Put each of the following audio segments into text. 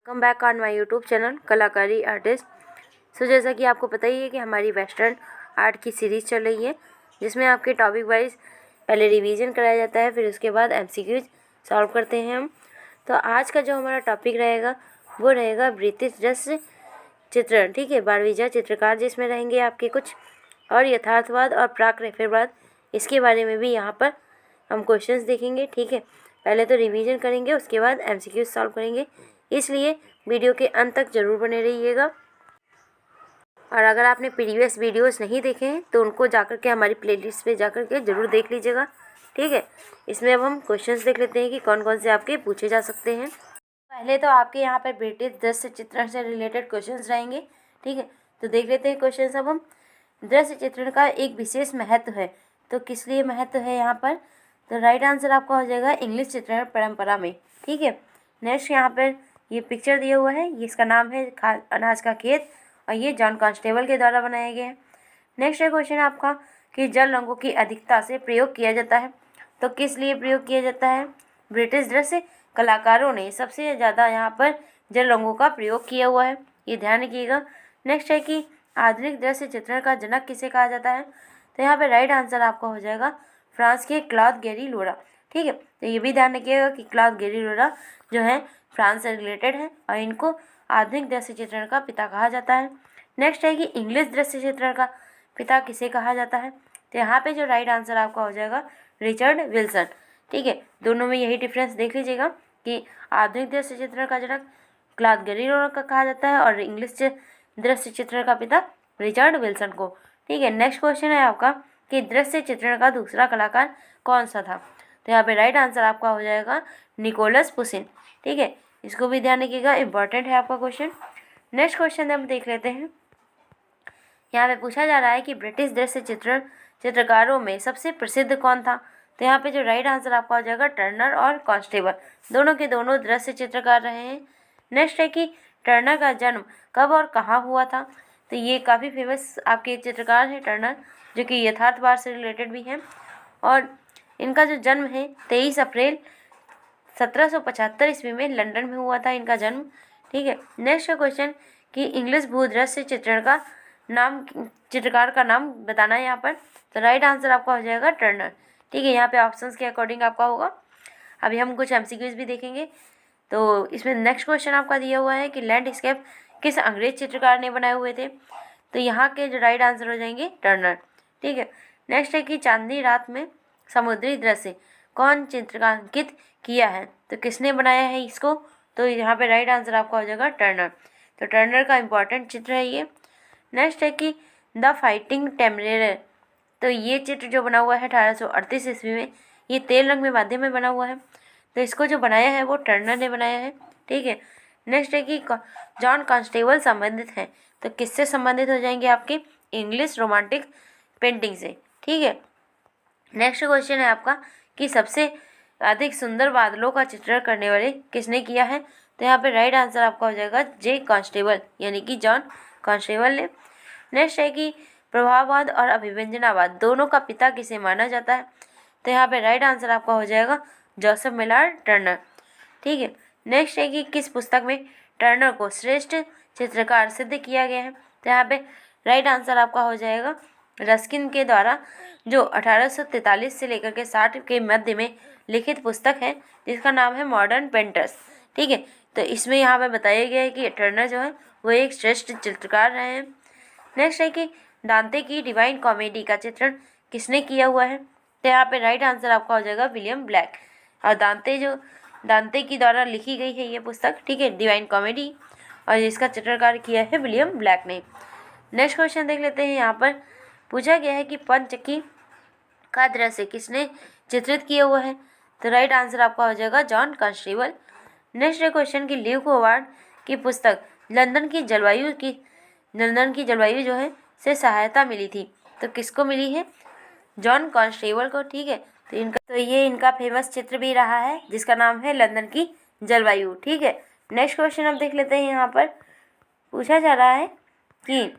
Come back on my YouTube channel कलाकारी artist. जैसा कि आपको पता ही है कि हमारी वेस्टर्न आर्ट की सीरीज़ चल रही है, जिसमें आपके टॉपिक वाइज पहले रिवीजन कराया जाता है, फिर उसके बाद एमसीक्यूज सॉल्व करते हैं हम। तो आज का जो हमारा टॉपिक रहेगा वो रहेगा ब्रिटिश दृश्य चित्रण। ठीक है, बारहवीं चित्रकार जिसमें रहेंगे आपके कुछ और यथार्थवाद और प्राक रेफरवाद, इसके बारे में भी यहाँ पर हम क्वेश्चंस देखेंगे। ठीक है, पहले तो रिवीजन करेंगे, उसके बाद एमसीक्यूज सॉल्व करेंगे, इसलिए वीडियो के अंत तक ज़रूर बने रहिएगा। और अगर आपने प्रीवियस वीडियोस नहीं देखे हैं तो उनको जाकर के हमारी प्लेलिस्ट पे जाकर के ज़रूर देख लीजिएगा। ठीक है, इसमें अब हम क्वेश्चंस देख लेते हैं कि कौन कौन से आपके पूछे जा सकते हैं। पहले तो आपके यहाँ पर ब्रिटिश दृश्य चित्रण से रिलेटेड क्वेश्चंस रहेंगे। ठीक है, तो देख लेते हैं क्वेश्चंस अब हम। दृश्य चित्रण का एक विशेष महत्व है, तो किस लिए महत्व है यहाँ पर? तो राइट आंसर आपका हो जाएगा इंग्लिश चित्रण परंपरा में। ठीक है, नेक्स्ट यहाँ पर ये पिक्चर दिया हुआ है, इसका नाम है अनाज का खेत, और ये जॉन कांस्टेबल के द्वारा बनाया गया है। नेक्स्ट है क्वेश्चन आपका कि जल रंगों की अधिकता से प्रयोग किया जाता है, तो किस लिए प्रयोग किया जाता है? ब्रिटिश दृश्य कलाकारों ने सबसे ज़्यादा यहाँ पर जल रंगों का प्रयोग किया हुआ है, ये ध्यान रखिएगा। नेक्स्ट है कि आधुनिक दृश्य चित्रण का जनक किसे कहा जाता है? तो यहाँ पर राइट आंसर आपका हो जाएगा फ्रांस के क्लॉद गेरी लोरा। ठीक है, तो ये भी ध्यान रखिएगा कि क्लॉद गेरी लोरा जो है फ्रांस से रिलेटेड है और इनको आधुनिक दृश्य चित्रण का पिता कहा जाता है। नेक्स्ट है कि इंग्लिश दृश्य चित्रण का पिता किसे कहा जाता है? तो यहाँ पे जो राइट आंसर आपका हो जाएगा रिचर्ड विल्सन। ठीक है, दोनों में यही डिफरेंस देख लीजिएगा कि आधुनिक दृश्य चित्रण का जनक क्लॉद गेरी लोरा का कहा जाता है और इंग्लिश दृश्य चित्रण का पिता रिचर्ड विल्सन को। ठीक है, नेक्स्ट क्वेश्चन है आपका कि दृश्य चित्रण का दूसरा कलाकार कौन सा था? तो यहाँ पे राइट आंसर आपका हो जाएगा निकोलस पुसिन। ठीक है, इसको भी ध्यान रखिएगा, इंपॉर्टेंट है आपका क्वेश्चन। नेक्स्ट क्वेश्चन हम देख लेते हैं। यहाँ पे पूछा जा रहा है कि ब्रिटिश दृश्य चित्रकारों में सबसे प्रसिद्ध कौन था? तो यहाँ पे जो राइट आंसर आपका हो जाएगा टर्नर और कांस्टेबल, दोनों के दोनों दृश्य चित्रकार रहे हैं। नेक्स्ट है कि टर्नर का जन्म कब और कहाँ हुआ था? तो ये काफ़ी फेमस आपके चित्रकार हैं टर्नर, जो कि यथार्थवाद से रिलेटेड भी हैं, और इनका जो जन्म है 23 अप्रैल 1775 ईस्वी में लंदन में हुआ था इनका जन्म। ठीक है, नेक्स्ट क्वेश्चन कि इंग्लिश भूदृश्य चित्रण का नाम, चित्रकार का नाम बताना है यहाँ पर। तो राइट आंसर आपका हो जाएगा टर्नर। ठीक है, यहाँ पे ऑप्शंस के अकॉर्डिंग आपका होगा। अभी हम कुछ एमसीक्यूज भी देखेंगे। तो इसमें नेक्स्ट क्वेश्चन आपका दिया हुआ है कि लैंडस्केप किस अंग्रेज चित्रकार ने बनाए हुए थे? तो यहाँ के जो राइट आंसर हो जाएंगे टर्नर। ठीक है, नेक्स्ट है कि चांदनी रात में समुद्री दृश्य कौन चित्रांकित किया है? तो किसने बनाया है इसको? तो यहाँ पे राइट आंसर आपका हो जाएगा टर्नर। तो टर्नर का इम्पॉर्टेंट चित्र है ये। नेक्स्ट है कि द फाइटिंग टेम्परेचर, तो ये चित्र जो बना हुआ है 1838 ईस्वी में, ये तेल रंग में माध्यम में बना हुआ है, तो इसको जो बनाया है वो टर्नर ने बनाया है। ठीक है, नेक्स्ट है कि जॉन कांस्टेबल संबंधित हैं, तो किससे संबंधित हो जाएंगे? आपके इंग्लिश रोमांटिक पेंटिंग से। ठीक है, नेक्स्ट क्वेश्चन है आपका कि सबसे अधिक सुंदर बादलों का चित्रण करने वाले किसने किया है? तो यहाँ पे राइट आंसर आपका हो जाएगा जे कांस्टेबल, यानी कि जॉन कांस्टेबल ने। नेक्स्ट है कि प्रभाववाद और अभिव्यंजनावाद दोनों का पिता किसे माना जाता है? तो यहाँ पे राइट आंसर आपका हो जाएगा जोसेफ मिलार टर्नर। ठीक है, नेक्स्ट है कि किस पुस्तक में टर्नर को श्रेष्ठ चित्रकार सिद्ध किया गया है? तो यहाँ पे राइट आंसर आपका हो जाएगा रस्किन के द्वारा, जो 1843 से लेकर के 60 के मध्य में लिखित पुस्तक है, जिसका नाम है मॉडर्न पेंटर्स। ठीक है, तो इसमें यहाँ पे बताया गया है कि टर्नर जो है वो एक श्रेष्ठ चित्रकार रहे हैं। नेक्स्ट है कि दांते की डिवाइन कॉमेडी का चित्रण किसने किया हुआ है? तो यहाँ पे राइट आंसर आपका हो जाएगा विलियम ब्लैक। और दांते की द्वारा लिखी गई है ये पुस्तक, ठीक है, डिवाइन कॉमेडी, और इसका चित्रकार किया है विलियम ब्लैक ने। नेक्स्ट क्वेश्चन देख लेते हैं। यहाँ पर पूछा गया है कि पंचकी का दृश्य किसने चित्रित किया हुआ है? तो राइट आंसर आपका हो जाएगा जॉन कांस्टेबल। नेक्स्ट क्वेश्चन की ल्यूक अवार्ड की पुस्तक लंदन की जलवायु जो है से सहायता मिली थी, तो किसको मिली है? जॉन कांस्टेबल को। ठीक है, तो ये इनका फेमस चित्र भी रहा है, जिसका नाम है लंदन की जलवायु। ठीक है, नेक्स्ट क्वेश्चन अब देख लेते हैं। यहाँ पर पूछा जा रहा है कि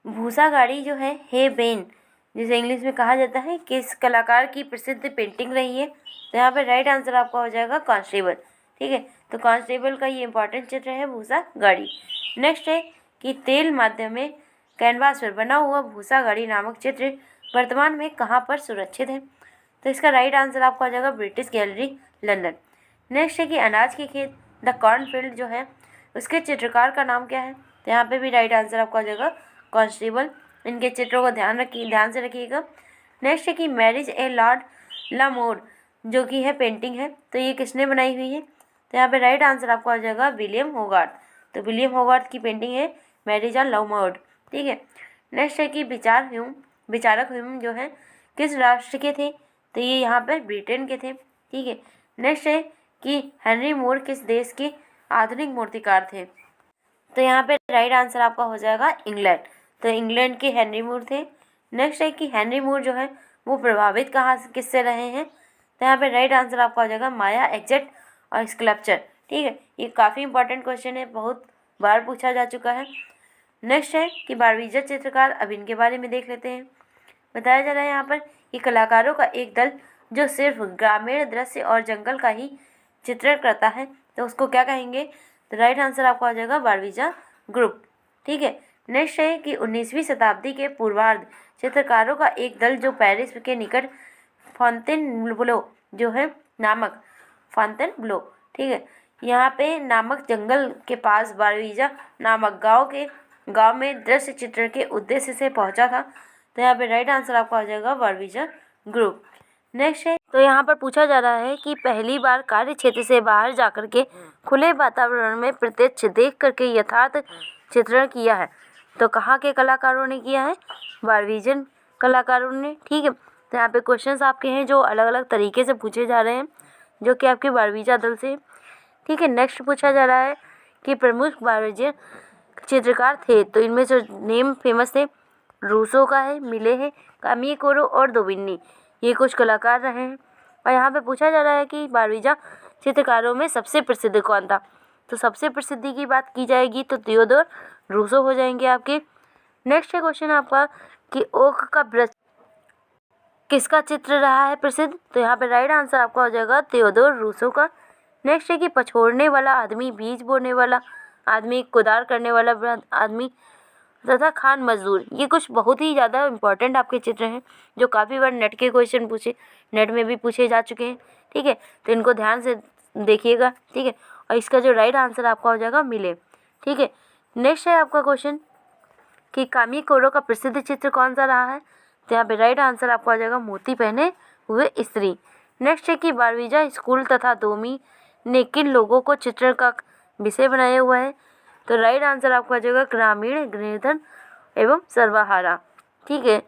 भूसा गाड़ी जो है बेन, जिसे इंग्लिश में कहा जाता है, किस कलाकार की प्रसिद्ध पेंटिंग रही है? तो यहाँ पे राइट आंसर आपका हो जाएगा कांस्टेबल। ठीक है, तो कांस्टेबल का ये इंपॉर्टेंट चित्र है भूसा गाड़ी। नेक्स्ट है कि तेल माध्यम में कैनवास पर बना हुआ भूसा गाड़ी नामक चित्र वर्तमान में कहाँ पर सुरक्षित है? तो इसका राइट आंसर आपको आ जाएगा ब्रिटिश गैलरी लंदन। नेक्स्ट है कि अनाज के खेत द कॉर्नफील्ड जो है उसके चित्रकार का नाम क्या है? तो यहाँ पे भी राइट आंसर आपको आ जाएगा कांस्टेबल। इनके चित्रों को ध्यान से रखिएगा। नेक्स्ट है कि मैरिज ए लॉर्ड लामोर जो कि है पेंटिंग है, तो ये किसने बनाई हुई है? तो यहाँ पे राइट आंसर आपको आ जाएगा विलियम होगार्थ। तो विलियम होगार्थ की पेंटिंग है मैरिज ऑन लामोर। ठीक है। नेक्स्ट है कि विचारक ह्यूम जो है किस राष्ट्र के थे? तो ये यहाँ पर ब्रिटेन के थे। ठीक है। नेक्स्ट है कि हेनरी मूर किस देश के आधुनिक मूर्तिकार थे? तो यहाँ पे राइट आंसर आपका हो जाएगा इंग्लैंड। तो इंग्लैंड के हेनरी मूर थे। नेक्स्ट है कि हेनरी मूर जो है वो प्रभावित किससे रहे हैं? तो यहाँ पे राइट आंसर आपका हो जाएगा माया एग्जैक्ट और स्कल्पचर। ठीक है। ये काफ़ी इंपॉर्टेंट क्वेश्चन है, बहुत बार पूछा जा चुका है। नेक्स्ट है कि बारहवीं चित्रकार, अब इनके बारे में देख लेते हैं। बताया जा रहा है यहाँ पर कि कलाकारों का एक दल जो सिर्फ ग्रामीण दृश्य और जंगल का ही चित्रण करता है तो उसको क्या कहेंगे? तो राइट आंसर आपको आ जाएगा बारहवीं ग्रुप। ठीक है। नेक्स्ट है कि 19वीं शताब्दी के पूर्वार्ध चित्रकारों का एक दल जो पेरिस के निकट फॉन्टेनब्लो जो है नामक फॉन्टेनब्लो, ठीक है, यहाँ पे नामक जंगल के पास बारहवीं नामक गांव में दृश्य चित्रण के उद्देश्य से पहुंचा था। तो यहाँ पे राइट आंसर आपको आ जाएगा बारहवीं ग्रुप। नेक्स्ट है तो यहाँ पर पूछा जा रहा है कि पहली बार कार्य क्षेत्र से बाहर जाकर के खुले वातावरण में प्रत्यक्ष देख करके यथार्थ चित्रण किया है तो कहाँ के कलाकारों ने किया है? बारहवीं कलाकारों ने। ठीक है। तो यहाँ पे क्वेश्चंस आपके हैं जो अलग अलग तरीके से पूछे जा रहे हैं जो कि आपके बारहवीं दल से। ठीक है। नेक्स्ट पूछा जा रहा है कि प्रमुख बारहवीं चित्रकार थे, तो इनमें जो नेम फेमस थे रूसो का है, मिले है, कामिकोरो और दोविन्नी, ये कुछ कलाकार रहे हैं। और यहाँ पे पूछा जा रहा है कि बारहवीं चित्रकारों में सबसे प्रसिद्ध कौन था? तो सबसे प्रसिद्धि की बात की जाएगी तो थियोडोर रूसो हो जाएंगे आपके। नेक्स्ट है क्वेश्चन आपका कि ओक का वृक्ष किसका चित्र रहा है प्रसिद्ध? तो यहाँ पे राइट आंसर आपका हो जाएगा थियोडोर रूसो का। नेक्स्ट है कि पछोड़ने वाला आदमी, बीज बोने वाला आदमी, कुदार करने वाला आदमी तथा खान मजदूर, ये कुछ बहुत ही ज़्यादा इंपॉर्टेंट आपके चित्र हैं जो काफ़ी बार नेट में भी पूछे जा चुके हैं। ठीक है। तो इनको ध्यान से देखिएगा। ठीक है। और इसका जो राइट आंसर आपका हो जाएगा मिले। ठीक है। नेक्स्ट है आपका क्वेश्चन कि कामिकोरो का प्रसिद्ध चित्र कौन सा रहा है? तो यहाँ पे राइट आंसर आपको आ जाएगा मोती पहने हुए स्त्री। नेक्स्ट है कि बारहवीं स्कूल तथा दोमी ने किन लोगों को चित्रण का विषय बनाया हुआ है? तो राइट आंसर आपको आ जाएगा ग्रामीण, निर्धन एवं सर्वहारा। ठीक है।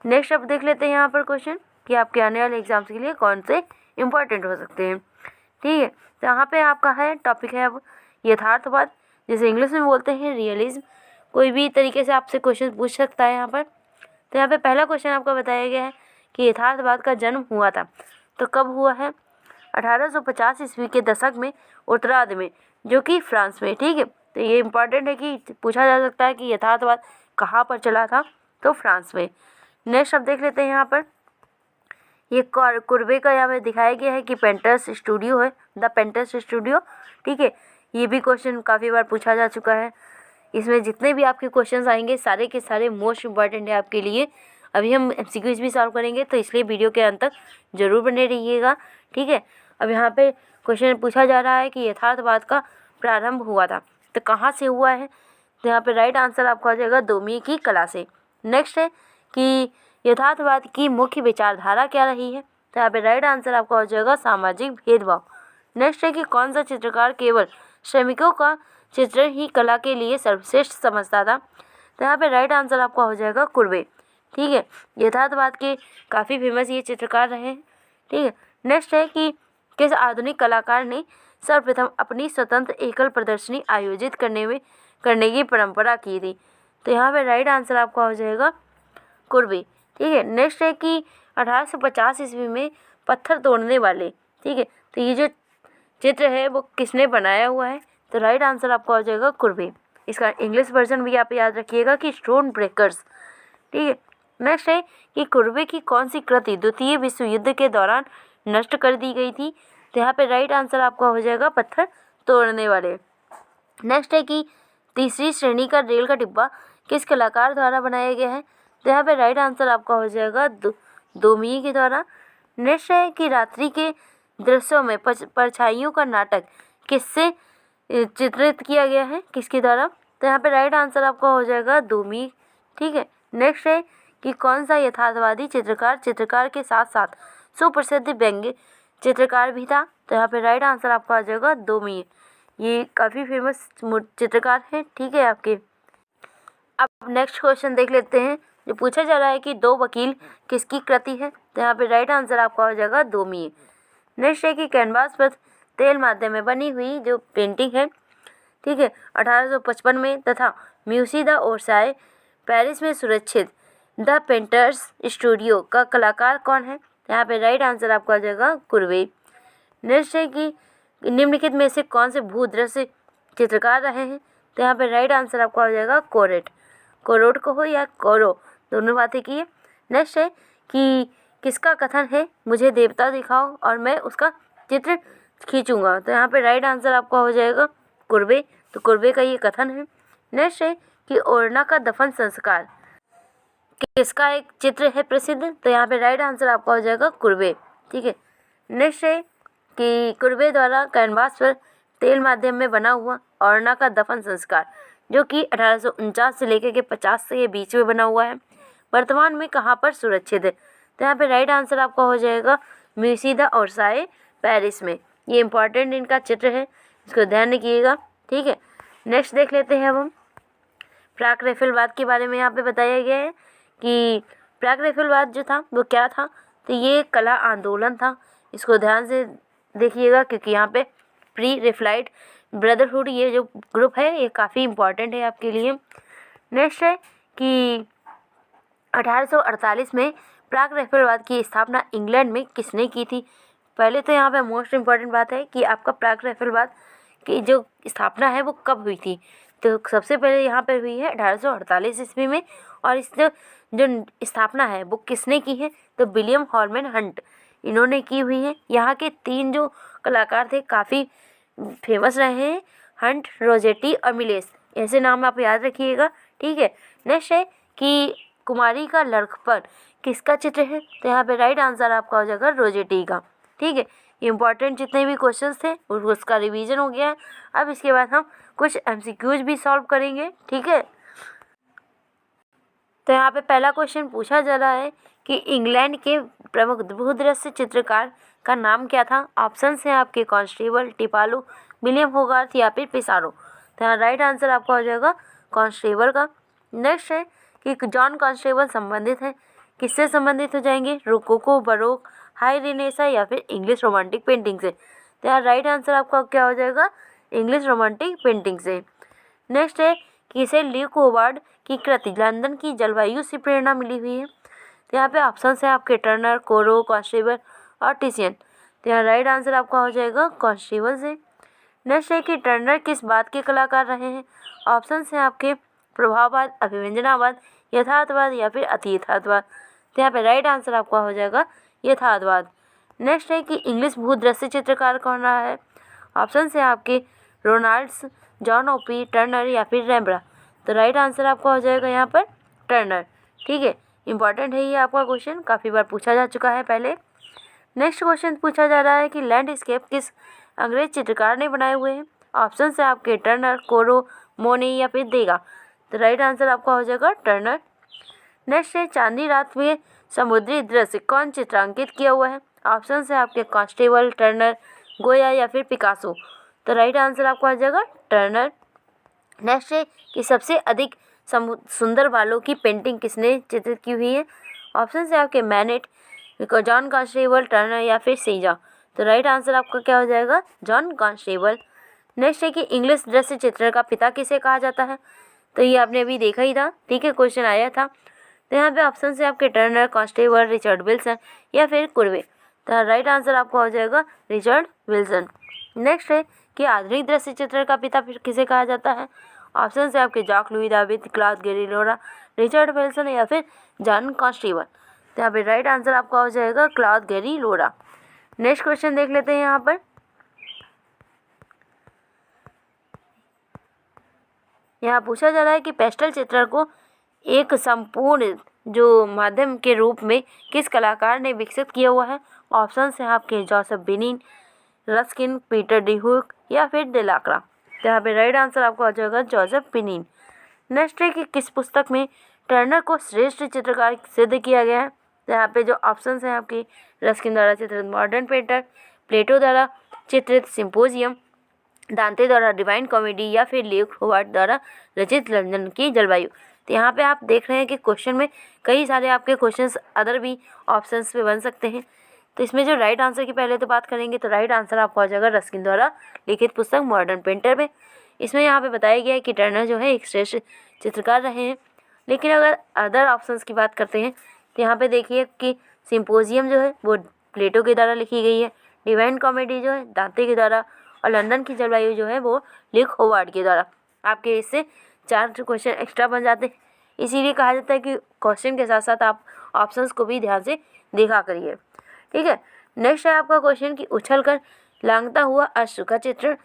नेक्स्ट अब देख लेते हैं यहाँ पर क्वेश्चन कि आपके आने वाले एग्जाम्स के लिए कौन से इंपॉर्टेंट हो सकते हैं। ठीक है। तो यहाँ पे आपका है टॉपिक है अब यथार्थवाद, जैसे इंग्लिश में बोलते हैं रियलिज्म। कोई भी तरीके से आपसे क्वेश्चन पूछ सकता है यहाँ पर। तो यहाँ पे पहला क्वेश्चन आपको बताया गया है कि यथार्थवाद का जन्म हुआ था, तो कब हुआ है? 1850 ईस्वी के दशक में उत्तरार्ध में, जो कि फ्रांस में। ठीक है। तो ये इंपॉर्टेंट है कि पूछा जा सकता है कि यथार्थवाद कहाँ पर चला था, तो फ्रांस में। नेक्स्ट अब देख लेते हैं यहाँ पर ये कुर्बे का यहाँ पे दिखाया गया है कि पेंटर्स स्टूडियो है, द पेंटर्स स्टूडियो। ठीक है। ये भी क्वेश्चन काफ़ी बार पूछा जा चुका है। इसमें जितने भी आपके क्वेश्चंस आएंगे सारे के सारे मोस्ट इम्पॉर्टेंट है आपके लिए। अभी हम MCQs भी सॉल्व करेंगे, तो इसलिए वीडियो के अंत तक जरूर बने रहिएगा। ठीक है। अब यहाँ पे क्वेश्चन पूछा जा रहा है कि यथार्थवाद का प्रारंभ हुआ था, तो कहाँ से हुआ है? तो यहाँ पे राइट आंसर आपको आ जाएगा दोमी की कला से। नेक्स्ट है कि यथार्थवाद की मुख्य विचारधारा क्या रही है? तो यहाँ पे राइट आंसर आपका हो जाएगा सामाजिक भेदभाव। नेक्स्ट है कि कौन सा चित्रकार केवल श्रमिकों का चित्रण ही कला के लिए सर्वश्रेष्ठ समझता था? तो यहाँ पे राइट आंसर आपका हो जाएगा कुर्बे। ठीक है। यथार्थवाद के काफ़ी फेमस ये चित्रकार रहे हैं। ठीक है। नेक्स्ट है कि किस आधुनिक कलाकार ने सर्वप्रथम अपनी स्वतंत्र एकल प्रदर्शनी आयोजित करने की परंपरा की थी? तो यहाँ पे राइट आंसर आपका हो जाएगा कुर्बे। ठीक है। नेक्स्ट है कि 1850 ईस्वी में पत्थर तोड़ने वाले, ठीक है, तो ये जो चित्र है वो किसने बनाया हुआ है? तो राइट आंसर आपका हो जाएगा कुर्बे। इसका इंग्लिश वर्जन भी आप याद रखिएगा कि स्टोन ब्रेकर्स। ठीक है। नेक्स्ट है कि कुर्बे की कौन सी कृति द्वितीय विश्व युद्ध के दौरान नष्ट कर दी गई थी? तो यहाँ पे राइट आंसर आपका हो जाएगा पत्थर तोड़ने वाले। नेक्स्ट है कि तीसरी श्रेणी का रेल का डिब्बा किस कलाकार द्वारा बनाया गया है? तो यहाँ पे राइट आंसर आपका हो जाएगा दोमी के द्वारा। नेक्स्ट है कि रात्रि के दृश्यों में परछाइयों का नाटक किससे चित्रित किया गया है, किसके द्वारा? तो यहाँ पे राइट आंसर आपका हो जाएगा दोमी। ठीक है। नेक्स्ट है कि कौन सा यथार्थवादी चित्रकार के साथ साथ सुप्रसिद्ध व्यंग्य चित्रकार भी था? तो यहाँ पे राइट आंसर आपका आ जाएगा दोमी। ये काफ़ी फेमस चित्रकार हैं, ठीक है आपके। अब नेक्स्ट क्वेश्चन देख लेते हैं, जो पूछा जा रहा है कि दो वकील किसकी कृति है? तो यहाँ पे राइट आंसर आपका हो जाएगा दोमी। नेक्स्ट है कि कैनवास पर तेल माध्यम में बनी हुई जो पेंटिंग है, ठीक है, 1855 में तथा म्यूसी द ओरसाय पेरिस में सुरक्षित द पेंटर्स स्टूडियो का कलाकार कौन है? यहाँ पे राइट आंसर आपका आ जाएगा कुर्वे। नेक्स्ट है कि निम्नलिखित में से कौन से भूदृश्य चित्रकार रहे हैं? तो यहाँ पे राइट आंसर आपका हो जाएगा कोरोट को हो या कोरो, दोनों बातें की है। नेक्स्ट है कि किसका कथन है मुझे देवता दिखाओ और मैं उसका चित्र खींचूंगा? तो यहाँ पे राइट आंसर आपका हो जाएगा कुर्वे, तो कुर्वे का ये कथन है। नेक्स्ट है कि ओरना का दफन संस्कार किसका एक चित्र है प्रसिद्ध? तो यहाँ पे राइट आंसर आपका हो जाएगा कुर्वे, ठीक है। नेक्स्ट है कि कुर्वे द्वारा कैनवास पर तेल माध्यम में बना हुआ ओरना का दफन संस्कार जो कि 1849 से लेकर के 50 के बीच में बना हुआ है, वर्तमान में कहाँ पर सुरक्षित है? तो यहाँ पे राइट आंसर आपका हो जाएगा म्यूसी द ओरसाय पेरिस में। ये इंपॉर्टेंट इनका चित्र है, इसको ध्यान रखिएगा, ठीक है। नेक्स्ट देख लेते हैं अब हम प्राक रैफलवाद के बारे में। यहाँ पे बताया गया है कि प्राक रैफलवाद जो था वो क्या था? तो ये कला आंदोलन था, इसको ध्यान से देखिएगा क्योंकि यहाँ पे प्री रैफलाइट ब्रदरहुड ये जो ग्रुप है ये काफ़ी इम्पॉर्टेंट है आपके लिए। नेक्स्ट है कि 1848 में प्राक रैफलवाद की स्थापना इंग्लैंड में किसने की थी? पहले तो यहाँ पे मोस्ट इम्पॉर्टेंट बात है कि आपका प्राक रैफलवाद की जो स्थापना है वो कब हुई थी? तो सबसे पहले यहाँ पर हुई है 1848 ईस्वी में, और इस जो स्थापना है वो किसने की है? तो विलियम हॉर्मन हंट इन्होंने की हुई है। यहाँ के 3 जो कलाकार थे काफ़ी फेमस रहे हैं, हंट, रोजेटी और मिलेस, ऐसे नाम आप याद रखिएगा, ठीक है। नेक्स्ट है कि कुमारी का लड़कपन किसका चित्र है? तो यहाँ पे राइट आंसर आपका हो जाएगा रोजेटी का, ठीक है। इम्पॉर्टेंट जितने भी क्वेश्चंस थे उसका रिवीजन हो गया है। अब इसके बाद हम कुछ एमसीक्यूज भी सॉल्व करेंगे, ठीक है। तो यहाँ पे पहला क्वेश्चन पूछा जा रहा है कि इंग्लैंड के प्रमुख भूदृश्य चित्रकार का नाम क्या था? ऑप्शंस हैं आपके कांस्टेबल, टिपालो, विलियम होगार्थ या फिर पिसारो। तो यहाँ राइट आंसर आपका हो जाएगा कांस्टेबल का। नेक्स्ट है कि जॉन कांस्टेबल संबंधित है, किससे संबंधित हो जाएंगे? रोकोको, बरोक, हाई रिनेसा या फिर इंग्लिश रोमांटिक पेंटिंग से। तो यहाँ राइट आंसर आपका क्या हो जाएगा? इंग्लिश रोमांटिक पेंटिंग से। नेक्स्ट है कि इसे ल्यूक होवार्ड की कृति लंदन की जलवायु से प्रेरणा मिली हुई है। तो यहाँ पे ऑप्शन है आपके टर्नर, कोरो, कांस्टेबल और टिसियन। तो यहाँ राइट आंसर आपका हो जाएगा कांस्टेबल से। नेक्स्ट है कि टर्नर किस बात के कलाकार रहे हैं? ऑप्शन हैं आपके प्रभाववाद, अभिव्यंजनावाद, यथार्थवाद या फिर अतियथार्थवाद। तो यहाँ पे राइट आंसर आपका हो जाएगा यथार्थवाद। नेक्स्ट है कि इंग्लिश भूदृश्य चित्रकार कौन रहा है? ऑप्शन है आपके रोनाल्ड्स, जॉन ओपी, टर्नर या फिर रैम्ब्रा। तो राइट आंसर आपका हो जाएगा यहाँ पर टर्नर, ठीक है। इंपॉर्टेंट है ये आपका क्वेश्चन, काफ़ी बार पूछा जा चुका है पहले। नेक्स्ट क्वेश्चन पूछा जा रहा है कि लैंडस्केप किस अंग्रेज चित्रकार ने बनाए हुए हैं? ऑप्शन है आपके टर्नर, कोरो, मोने या फिर देगा। तो राइट आंसर आपका हो जाएगा टर्नर। नेक्स्ट है चांदनी रात में समुद्री दृश्य कौन चित्रांकित किया हुआ है? ऑप्शन है आपके कांस्टेबल, टर्नर, गोया या फिर पिकासो। तो राइट आंसर आपका हो जाएगा टर्नर। नेक्स्ट है कि सबसे अधिक सुंदर बालों की पेंटिंग किसने चित्रित की हुई है? ऑप्शन है आपके मैनेट, जॉन कांस्टेबल, टर्नर या फिर सीजा। तो राइट आंसर आपका क्या हो जाएगा? John constable. नेक्स्ट है कि इंग्लिश दृश्य चित्र का पिता किसे कहा जाता है? तो ये आपने अभी देखा ही था, ठीक है, क्वेश्चन आया था। तो यहाँ पे ऑप्शन है आपके टर्नर, कांस्टेबल, रिचर्ड विल्सन या फिर कुर्वे। तो राइट आंसर आपका हो जाएगा रिचर्ड विल्सन। नेक्स्ट है कि आधुनिक दृश्य चित्र का पिता फिर किसे कहा जाता है? ऑप्शन है आपके जॉक लुई दाविद, क्लॉद गेरी लोरा, रिचर्ड विल्सन या फिर जॉन कांस्टेबल। तो यहाँ पे राइट आंसर आपका हो जाएगा क्लॉद गेरी लोरा। नेक्स्ट क्वेश्चन देख लेते हैं यहाँ पर यहाँ पूछा जा रहा है कि पेस्टल चित्रण को एक संपूर्ण जो माध्यम के रूप में किस कलाकार ने विकसित किया हुआ है। ऑप्शन है आपके Joseph Benin, Ruskin, Peter D hook या फिर डेलाक्रा। तो यहाँ पे राइट आंसर आपका हो जाएगा जोसेफ बेनिन। नेक्स्ट है कि किस पुस्तक में टर्नर को श्रेष्ठ चित्रकार सिद्ध किया गया है। तो यहाँ पे जो ऑप्शन हैं आपकी रस्किन द्वारा चित्रित मॉडर्न पेंटर, प्लेटो द्वारा चित्रित सिम्पोजियम, दांते द्वारा डिवाइन कॉमेडी या फिर ल्यूक होवार्ड द्वारा रचित लंदन की जलवायु। तो यहाँ पे आप देख रहे हैं कि क्वेश्चन में कई सारे आपके क्वेश्चंस अदर भी ऑप्शंस पे बन सकते हैं। तो इसमें जो राइट आंसर की पहले तो बात करेंगे तो राइट आंसर आपका हो जाएगा रस्किन द्वारा लिखित पुस्तक मॉडर्न पेंटर में। इसमें यहाँ पे बताया गया है कि टर्नर जो है एक श्रेष्ठ चित्रकार रहे हैं। लेकिन अगर अदर ऑप्शंस की बात करते हैं तो यहाँ पे देखिए कि सिम्पोजियम जो है वो प्लेटो के द्वारा लिखी गई है, डिवाइन कॉमेडी जो है दांते के द्वारा, और लंदन की जलवायु जो है वो ल्यूक होवार्ड के द्वारा। आपके इससे 4 क्वेश्चन एक्स्ट्रा बन जाते हैं। इसीलिए कहा जाता है कि क्वेश्चन के साथ साथ आप ऑप्शंस को भी ध्यान से देखा करिए। ठीक है, नेक्स्ट है आपका क्वेश्चन कि उछल कर लांघता हुआ अश्व का चित्रण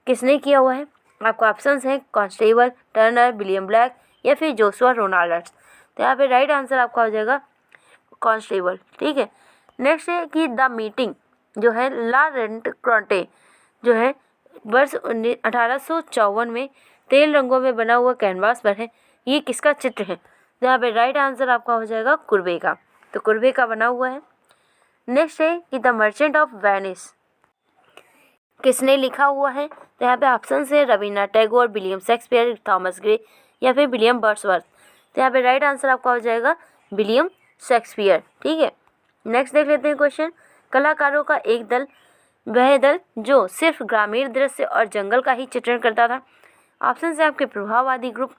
किसने किया हुआ है। आपका ऑप्शंस हैं कांस्टेबल, टर्नर, विलियम ब्लैक या फिर जोशुआ रोनाल्ड्स। तो यहाँ पे राइट आंसर आपका हो जाएगा कांस्टेबल। ठीक है, नेक्स्ट है कि द मीटिंग जो है ला रेंट-क्रोंटे जो है वर्ष 1854 में तेल रंगों में बना हुआ कैनवास पर है, ये किसका चित्र है। तो यहाँ पे राइट आंसर आपका हो जाएगा कुर्बे का। तो कुर्बे का बना हुआ है। नेक्स्ट है कि द मर्चेंट ऑफ वेनिस किसने लिखा हुआ है। तो यहाँ पे ऑप्शन है Rabindranath Tagore, William Shakespeare, Thomas Gray या फिर विलियम वर्ड्सवर्थ। तो यहाँ पे राइट आंसर आपका हो जाएगा विलियम शेक्सपियर। ठीक है, नेक्स्ट देख लेते हैं क्वेश्चन। कलाकारों का एक दल वह दल जो सिर्फ ग्रामीण दृश्य और जंगल का ही चित्रण करता था। ऑप्शन है आपके प्रभाववादी ग्रुप,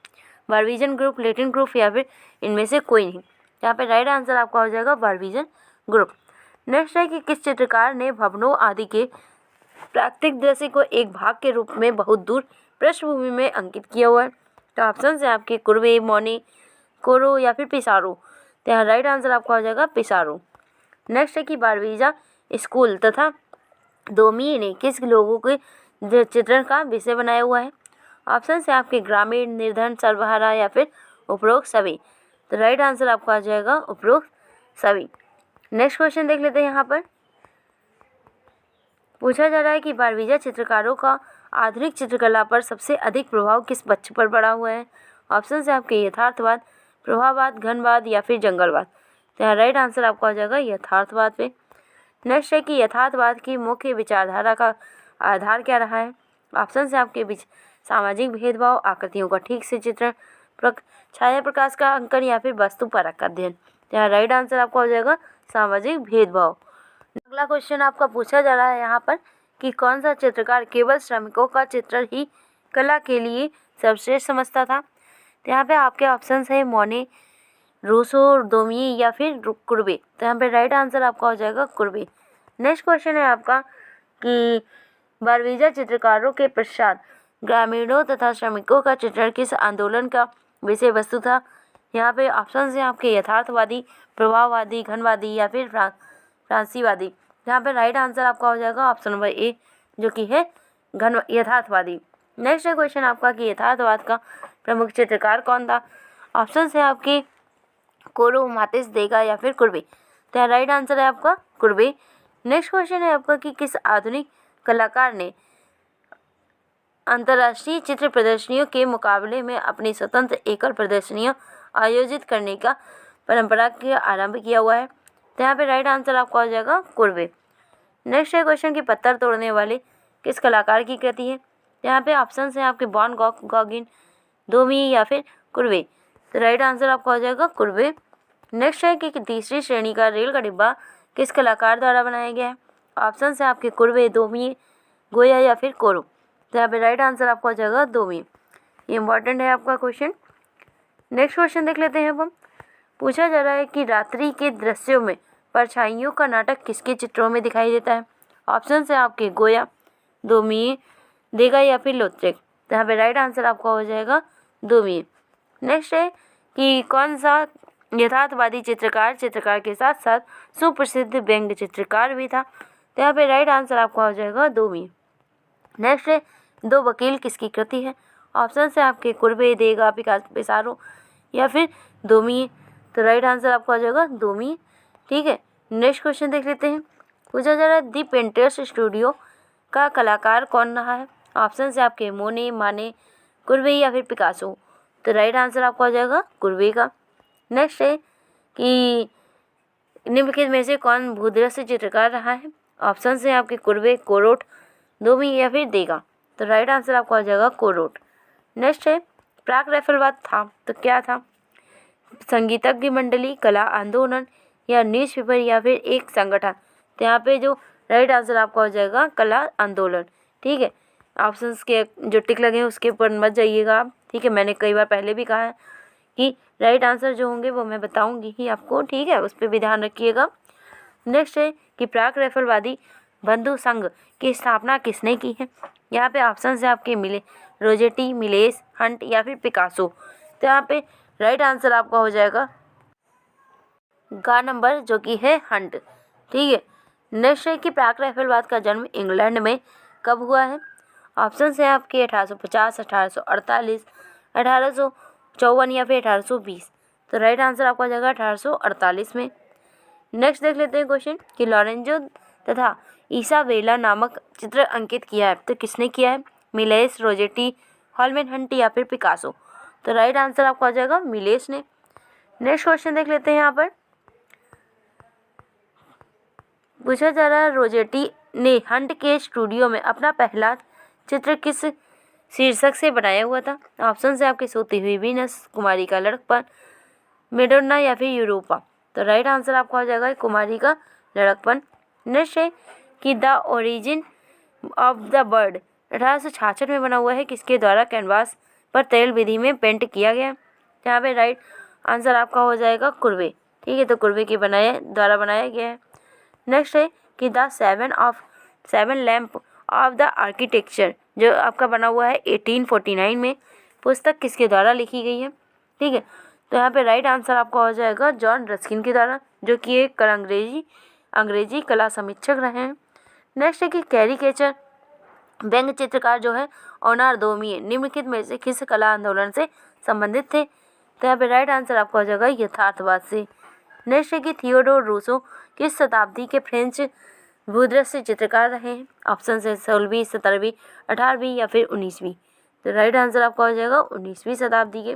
बारबीजन ग्रुप, लैटिन ग्रुप या फिर इनमें से कोई नहीं। यहाँ पे राइट आंसर आपका हो जाएगा बारबीजन ग्रुप। नेक्स्ट है कि किस चित्रकार ने भवनों आदि के प्राकृतिक दृश्य को एक भाग के रूप में बहुत दूर पृष्ठभूमि में अंकित किया हुआ है। तो ऑप्शन है आपके कुर्वे, मोने, कोरो या फिर पिसारो। तो यहाँ राइट आंसर आपका हो जाएगा पिसारो। नेक्स्ट है कि बारबीजा स्कूल तथा दोमी ने किस लोगों के चित्रण का विषय बनाया हुआ है। ऑप्शन है आपके ग्रामीण, निर्धन, सर्वहारा या फिर उपरोक्त सभी। तो राइट आंसर आपका आ जाएगा उपरोक्त सभी। नेक्स्ट क्वेश्चन देख लेते हैं। यहाँ पर पूछा जा रहा है कि बारबीजा चित्रकारों का आधुनिक चित्रकला पर सबसे अधिक प्रभाव किस पक्ष पर पड़ा हुआ है। ऑप्शन है आपके यथार्थवाद, प्रभाववाद, घनवाद या फिर जंगलवाद। तो यहाँ राइट आंसर आपका हो जाएगा यथार्थवाद पे। नेक्स्ट है कि यथार्थवाद की मुख्य विचारधारा का आधार क्या रहा है। ऑप्शन है आपके बीच सामाजिक भेदभाव, आकृतियों का ठीक से चित्रण, छाया प्रकाश का अंकन या फिर वस्तु परक का अध्ययन। तो यहाँ राइट आंसर आपका हो जाएगा सामाजिक भेदभाव। अगला क्वेश्चन आपका पूछा जा रहा है यहाँ पर कि कौन सा चित्रकार केवल श्रमिकों का चित्रण ही कला के लिए सर्वश्रेष्ठ समझता था। तो यहाँ पे आपके ऑप्शंस है मोने, रूसो, दोमी या फिर कुर्बे। तो यहाँ पे राइट आंसर आपका हो जाएगा कुर्बे। नेक्स्ट क्वेश्चन है आपका कि बारबीजा चित्रकारों के पश्चात ग्रामीणों तथा श्रमिकों का चित्रण किस आंदोलन का विषय वस्तु था। यहाँ पे ऑप्शन है आपके यथार्थवादी, प्रभाववादी, घनवादी या फिर फ्रांसीवादी। यहाँ पे राइट आंसर आपका हो जाएगा ऑप्शन नंबर ए जो कि है यथार्थवादी। नेक्स्ट क्वेश्चन आपका कि यथार्थवाद का प्रमुख चित्रकार कौन था। ऑप्शन है आपके कोरो, मातिस, देगा या फिर कुर्बे। तो राइट आंसर है आपका कुर्बे। नेक्स्ट क्वेश्चन है आपका कि किस आधुनिक कलाकार ने अंतर्राष्ट्रीय चित्र प्रदर्शनियों के मुकाबले में अपनी स्वतंत्र एकल प्रदर्शनियां आयोजित करने का परंपरा का आरंभ किया हुआ है। तो यहाँ पे राइट आंसर आपका हो जाएगा कुर्बे। नेक्स्ट है क्वेश्चन कि पत्थर तोड़ने वाले किस कलाकार की कृति है। यहाँ पे ऑप्शन है आपके वैन गॉगिन, दोमी या फिर कुर्बे। तो राइट आंसर आपका हो जाएगा कुर्बे। नेक्स्ट है कि तीसरी श्रेणी का रेल का डिब्बा किस कलाकार द्वारा बनाया गया है। ऑप्शन है आपके कुर्बे, दोमी, गोया या फिर कोरो। तो यहाँ पे राइट आंसर आपका हो जाएगा दोमी। ये इंपॉर्टेंट है आपका क्वेश्चन। नेक्स्ट क्वेश्चन देख लेते हैं अब हम। पूछा जा रहा है कि रात्रि के दृश्यों में परछाइयों का नाटक किसके चित्रों में दिखाई देता है। ऑप्शन है आपके गोया, दोमी, देगा या फिर लोत्रेक। तो यहाँ पे राइट आंसर आपका हो जाएगा दोमी। नेक्स्ट है कि कौन सा यथार्थवादी चित्रकार के साथ साथ सुप्रसिद्ध व्यंग्य चित्रकार भी था। तो यहाँ पे राइट आंसर आपका हो जाएगा दोमी। नेक्स्ट है दो वकील किसकी कृति है। ऑप्शन है आपके कुर्बे, देगा, पिसारो या फिर दोमी। तो राइट आंसर आपका हो जाएगा दोमी। ठीक है, नेक्स्ट क्वेश्चन देख लेते हैं। पूछा जा रहा है दी पेंटर्स स्टूडियो का कलाकार कौन रहा है। ऑप्शन है आपके मोने, माने, कुर्बे या फिर पिकासो। तो राइट आंसर आपका हो जाएगा कुर्बे का। नेक्स्ट है कि निम्नलिखित में से कौन भूदृश्य चित्रकार रहा है। ऑप्शन है आपके कुर्बे, कोरोट, दोमी या फिर देगा। तो राइट आंसर आपका हो जाएगा कोरोट। नेक्स्ट है प्राक रैफलवाद था तो क्या था। संगीतज्ञ मंडली, कला आंदोलन या न्यूज़पेपर या फिर एक संगठन। तो यहाँ पे जो राइट आंसर आपका हो जाएगा कला आंदोलन। ठीक है, ऑप्शंस के जो टिक लगे हैं उसके ऊपर मत जाइएगा आप। ठीक है, मैंने कई बार पहले भी कहा है कि राइट आंसर जो होंगे वो मैं बताऊंगी ही आपको। ठीक है, उस पर भी ध्यान रखिएगा। नेक्स्ट है कि प्राक रैफलवादी बंधु संघ की स्थापना किसने की है। यहाँ पे ऑप्शन है आपके रोजेटी, मिलेस, हंट या फिर पिकासो। तो यहाँ पे राइट आंसर आपका हो जाएगा गा नंबर जो कि है हंट। ठीक है, नेक्स्ट है कि प्राक रैफलवाद का जन्म इंग्लैंड में कब हुआ है। ऑप्शन है आपके 1850, 1848, 1854 या फिर 1820। तो राइट आंसर आपका हो जाएगा 1848 में। नेक्स्ट देख लेते हैं क्वेश्चन कि लॉरेंजो तथा ईसाबेला नामक चित्र अंकित किया है तो किसने किया है। मिलेस, रोजेटी, हॉलमैन, हंट या फिर पिकासो। तो राइट आंसर आपका हो जाएगा मिलेस ने। नेक्स्ट क्वेश्चन देख लेते हैं। यहाँ पर पूछा जा रहा है रोजेटी ने हंट के स्टूडियो में अपना पहला चित्र किस शीर्षक से बनाया हुआ था। ऑप्शन है आपके सोती हुई वीनस, कुमारी का लड़कपन, मेडोना या फिर यूरोपा। तो राइट आंसर आपका हो जाएगा कुमारी का लड़कपन। नेक्स्ट है कि the origin of the bird 1866 में बना हुआ है किसके द्वारा कैनवास पर तैल विधि में पेंट किया गया। यहाँ पे राइट आंसर आपका हो जाएगा कुर्बे। ठीक है, तो कुर्बे के द्वारा बनाया गया है। नेक्स्ट है कि the seven lamp of the architecture जो आपका बना हुआ है 1849 में, पुस्तक किसके द्वारा लिखी गई है। ठीक है, तो यहाँ पे राइट आंसर आपका हो जाएगा जॉन रस्किन के द्वारा, जो कि एक अंग्रेजी कला समीक्षक रहे हैं। नेक्स्ट है कि कैरिकेचर व्यंग्य चित्रकार जो है ओनार दोमी निम्नलिखित में से किस कला आंदोलन से संबंधित थे। तो यहाँ पे राइट आंसर आपका हो जाएगा यथार्थवाद से। नेक्स्ट है कि थियोडोर रूसो किस शताब्दी के फ्रेंच भूदृश्य चित्रकार रहे हैं। ऑप्शन है 16वीं, 17वीं, 18वीं या फिर 19वीं। तो राइट आंसर आपका हो जाएगा 19वीं शताब्दी के।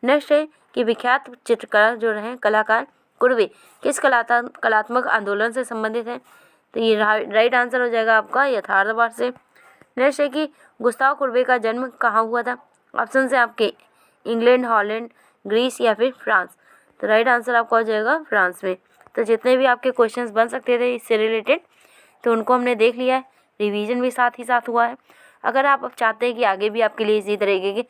नेक्स्ट है कि विख्यात चित्रकार जो रहे कलाकार कुर्बे किस कलात्मक आंदोलन से संबंधित है। तो ये राइट आंसर हो जाएगा आपका यथार्थवाद से। नेक्स्ट है कि गुस्ताव कुर्बे का जन्म कहाँ हुआ था। ऑप्शन है आपके इंग्लैंड, हॉलैंड, ग्रीस या फिर फ्रांस। तो राइट आंसर आपका हो जाएगा फ्रांस में। तो जितने भी आपके क्वेश्चंस बन सकते थे इससे रिलेटेड तो उनको हमने देख लिया है, रिवीजन भी साथ ही साथ हुआ है। अगर आप चाहते हैं कि आगे भी आपके लिए इसी तरीके के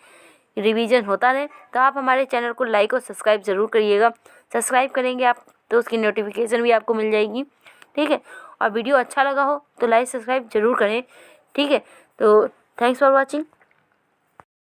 रिवीजन होता रहे तो आप हमारे चैनल को लाइक और सब्सक्राइब ज़रूर करिएगा। सब्सक्राइब करेंगे आप तो उसकी नोटिफिकेशन भी आपको मिल जाएगी। ठीक है, और वीडियो अच्छा लगा हो तो लाइक सब्सक्राइब ज़रूर करें। ठीक है, तो थैंक्स फॉर वॉचिंग।